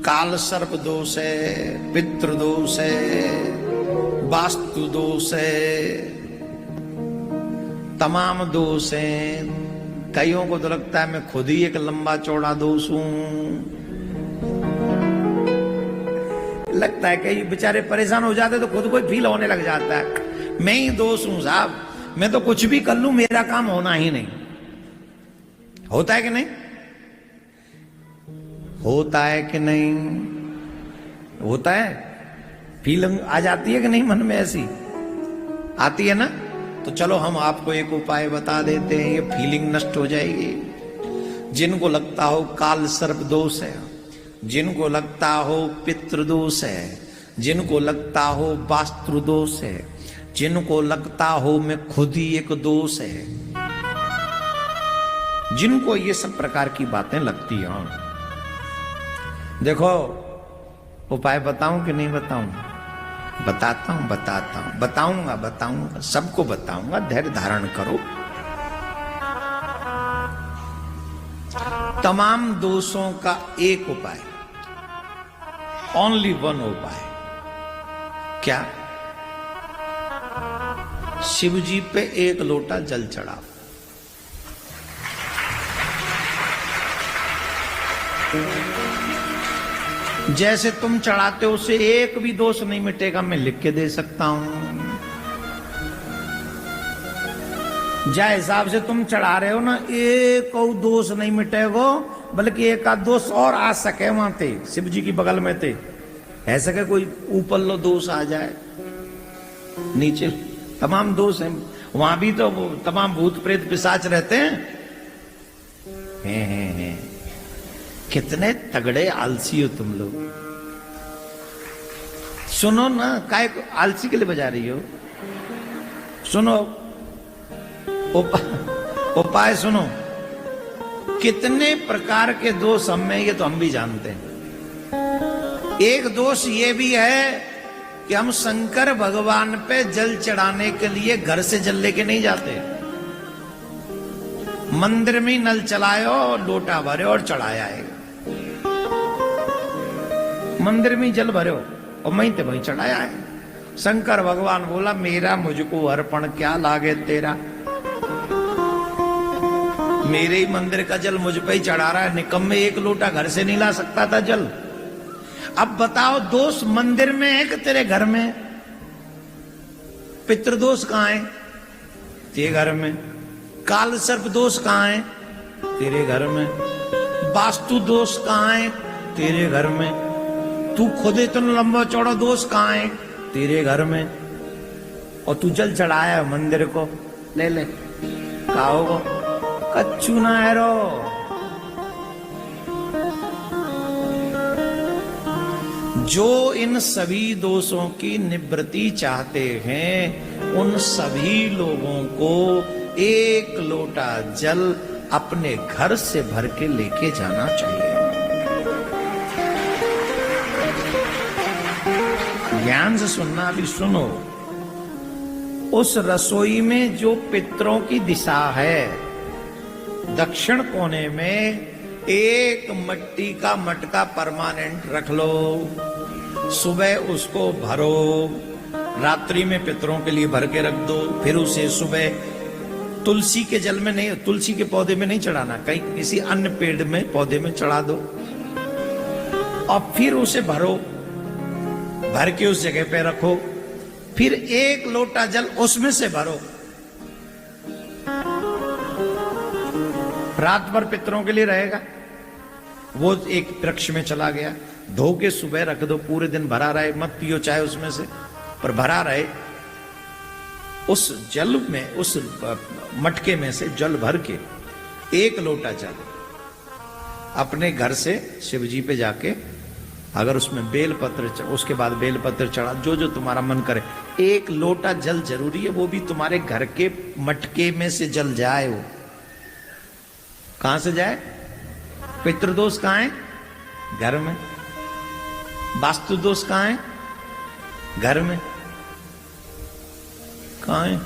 काल सर्प दोष है, पितृ दोष है, वास्तु दोष है, तमाम दोष हैं। कईयों को तो लगता है मैं खुद ही एक लंबा चौड़ा दोष हूं। लगता है कई बेचारे परेशान हो जाते तो खुद को ही फील होने लग जाता है मैं ही दोष हूं साहब, मैं तो कुछ भी कर लूं मेरा काम होना ही नहीं। होता है कि नहीं? होता है कि नहीं? होता है। फीलिंग आ जाती है कि नहीं मन में? ऐसी आती है ना? तो चलो हम आपको एक उपाय बता देते हैं, ये फीलिंग नष्ट हो जाएगी। जिनको लगता हो काल सर्प दोष है, जिनको लगता हो पितृ दोष है, जिनको लगता हो वास्तु दोष है, जिनको लगता हो मैं खुद ही एक दोष है, जिनको ये सब प्रकार की बातें लगती हैं, देखो उपाय बताऊं कि नहीं बताऊं? बताता हूं, बताऊंगा, सबको बताऊंगा। धैर्य धारण करो। तमाम दोषों का एक उपाय, ओनली वन उपाय, क्या? शिव जी पे एक लोटा जल चढ़ाओ। जैसे तुम चढ़ाते हो उससे एक भी दोष नहीं मिटेगा, मैं लिख के दे सकता हूं। जै हिसाब से तुम चढ़ा रहे हो ना, एक और दोष नहीं मिटेगा, बल्कि एक आध दोष और आ सके। वहां थे शिव जी की बगल में थे, ऐसा कि कोई ऊपर लो दोष आ जाए, नीचे तमाम दोष हैं। वहां भी तो तमाम भूत प्रेत पिशाच रहते हैं। कितने तगड़े आलसी हो तुम लोग। सुनो ना, काय आलसी के लिए बजा रही हो? सुनो उपाय सुनो। कितने प्रकार के दोष हम में, ये तो हम भी जानते हैं। एक दोष ये भी है कि हम शंकर भगवान पे जल चढ़ाने के लिए घर से जल लेके नहीं जाते। मंदिर में नल चलायो, लोटा भरे और चढ़ाया है। मंदिर में जल भरे और वहीं ते वहीं चढ़ाया है। शंकर भगवान बोला मेरा मुझको अर्पण क्या लागे तेरा, मेरे ही मंदिर का जल मुझ पे ही चढ़ा रहा है। निकम्मे एक लोटा घर से नहीं ला सकता था जल। अब बताओ दोष मंदिर में है कि तेरे घर में? पितृदोष कहां है? तेरे घर में। काल सर्प दोष कहां है? तेरे घर में। वास्तु दोष कहां है? तेरे घर में। तू खुद इतना लंबा चौड़ा दोष कहां है? तेरे घर में। और तू जल चढ़ाया मंदिर को, ले ले खाओ कच्चू ना है रो। जो इन सभी दोषों की निवृत्ति चाहते हैं, उन सभी लोगों को एक लोटा जल अपने घर से भर के लेके जाना चाहिए। ध्यान से सुनना, अभी सुनो। उस रसोई में जो पितरों की दिशा है, दक्षिण कोने में एक मिट्टी का मटका परमानेंट रख लो। सुबह उसको भरो, रात्रि में पितरों के लिए भर के रख दो। फिर उसे सुबह तुलसी के जल में नहीं, तुलसी के पौधे में नहीं चढ़ाना, कहीं किसी अन्य पेड़ में पौधे में चढ़ा दो। और फिर उसे भरो, भर के उस जगह पे रखो। फिर एक लोटा जल उसमें से भरो। रात भर पितरों के लिए रहेगा। वो एक वृक्ष में चला गया, धो के सुबह रख दो, पूरे दिन भरा रहे। मत पियो चाहे उसमें से, पर भरा रहे। उस जल में, उस मटके में से जल भर के एक लोटा जल अपने घर से शिवजी पे जाके, अगर उसमें बेलपत्र, उसके बाद बेलपत्र चढ़ा, जो जो तुम्हारा मन करे। एक लोटा जल जरूरी है, वो भी तुम्हारे घर के मटके में से जल जाए। वो कहां से जाए? पितृदोष कहां है? घर में। वास्तु दोष कहां है? घर में। कहां है?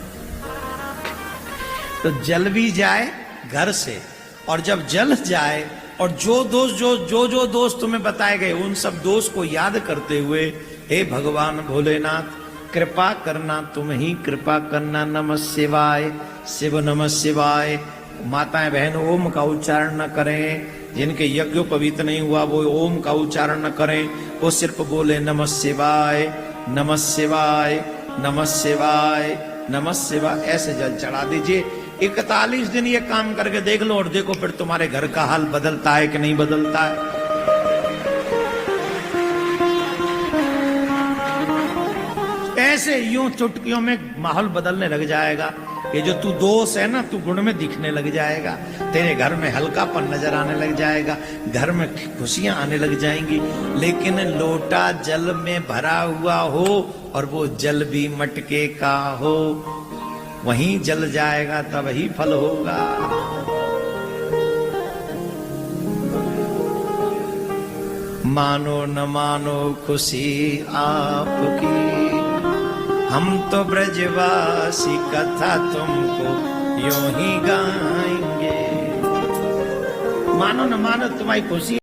तो जल भी जाए घर से, और जब जल जाए और जो दोष तुम्हें बताए गए उन सब दोष को याद करते हुए हे भगवान भोलेनाथ कृपा करना, तुम ही कृपा करना। नमः शिवाय, शिव नमः शिवाय। माताएं बहन ओम का उच्चारण न करें, जिनके यज्ञोपवीत नहीं हुआ वो ओम का उच्चारण न करें, वो सिर्फ बोले नमः शिवाय नमः शिवाय नमः शिवाय नमः शिवाय, ऐसे जल चढ़ा दीजिए। 41 दिन ये काम करके देख लो और देखो फिर तुम्हारे घर का हाल बदलता है कि नहीं बदलता है। ऐसे यूं चुटकियों में माहौल बदलने लग जाएगा। ये जो तू दोष है ना, तू गुण में दिखने लग जाएगा। तेरे घर में हल्कापन नजर आने लग जाएगा, घर में खुशियां आने लग जाएंगी। लेकिन लोटा जल में भरा हुआ हो और वो जल भी मटके का हो, वहीं जल जाएगा तब ही फल होगा। मानो न मानो खुशी आपकी, हम तो ब्रजवासी कथा तुमको यूं ही गाएंगे। मानो न मानो तुम्हारी खुशी